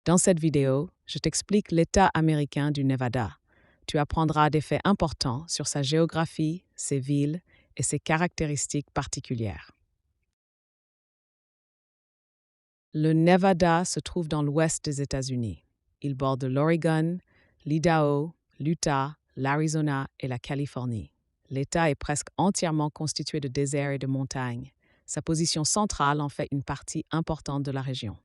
Dans cette vidéo, je t'explique l'État américain du Nevada. Tu apprendras des faits importants sur sa géographie, ses villes et ses caractéristiques particulières. Le Nevada se trouve dans l'ouest des États-Unis. Il borde l'Oregon, l'Idaho, l'Utah, l'Arizona et la Californie. L'État est presque entièrement constitué de déserts et de montagnes. Sa position centrale en fait une partie importante de la région.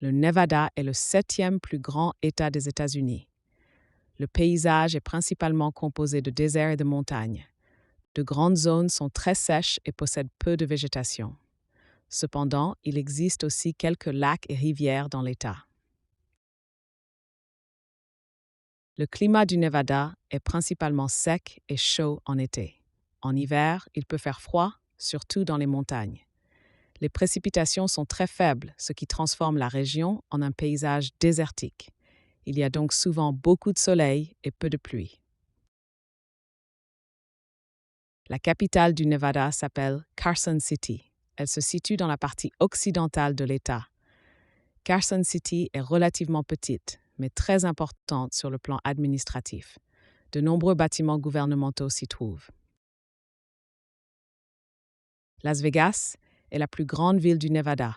Le Nevada est le 7e plus grand État des États-Unis. Le paysage est principalement composé de déserts et de montagnes. De grandes zones sont très sèches et possèdent peu de végétation. Cependant, il existe aussi quelques lacs et rivières dans l'État. Le climat du Nevada est principalement sec et chaud en été. En hiver, il peut faire froid, surtout dans les montagnes. Les précipitations sont très faibles, ce qui transforme la région en un paysage désertique. Il y a donc souvent beaucoup de soleil et peu de pluie. La capitale du Nevada s'appelle Carson City. Elle se situe dans la partie occidentale de l'État. Carson City est relativement petite, mais très importante sur le plan administratif. De nombreux bâtiments gouvernementaux s'y trouvent. Las Vegas est la plus grande ville du Nevada.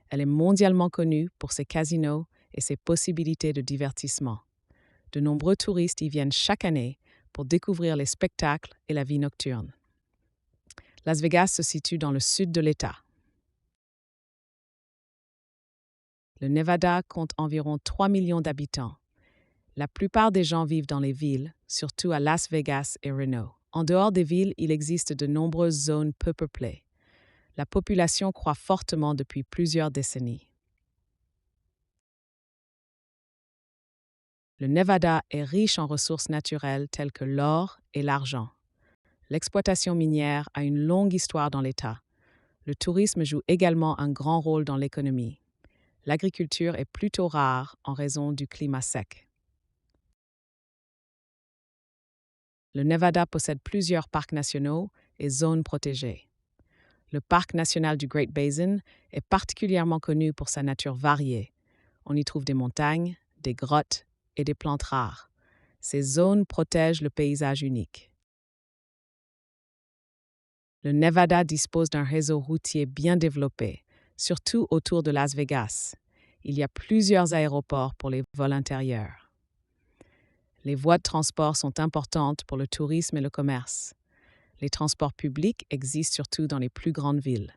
Elle est mondialement connue pour ses casinos et ses possibilités de divertissement. De nombreux touristes y viennent chaque année pour découvrir les spectacles et la vie nocturne. Las Vegas se situe dans le sud de l'État. Le Nevada compte environ 3 millions d'habitants. La plupart des gens vivent dans les villes, surtout à Las Vegas et Reno. En dehors des villes, il existe de nombreuses zones peu peuplées. La population croît fortement depuis plusieurs décennies. Le Nevada est riche en ressources naturelles telles que l'or et l'argent. L'exploitation minière a une longue histoire dans l'État. Le tourisme joue également un grand rôle dans l'économie. L'agriculture est plutôt rare en raison du climat sec. Le Nevada possède plusieurs parcs nationaux et zones protégées. Le parc national du Great Basin est particulièrement connu pour sa nature variée. On y trouve des montagnes, des grottes et des plantes rares. Ces zones protègent le paysage unique. Le Nevada dispose d'un réseau routier bien développé, surtout autour de Las Vegas. Il y a plusieurs aéroports pour les vols intérieurs. Les voies de transport sont importantes pour le tourisme et le commerce. Les transports publics existent surtout dans les plus grandes villes.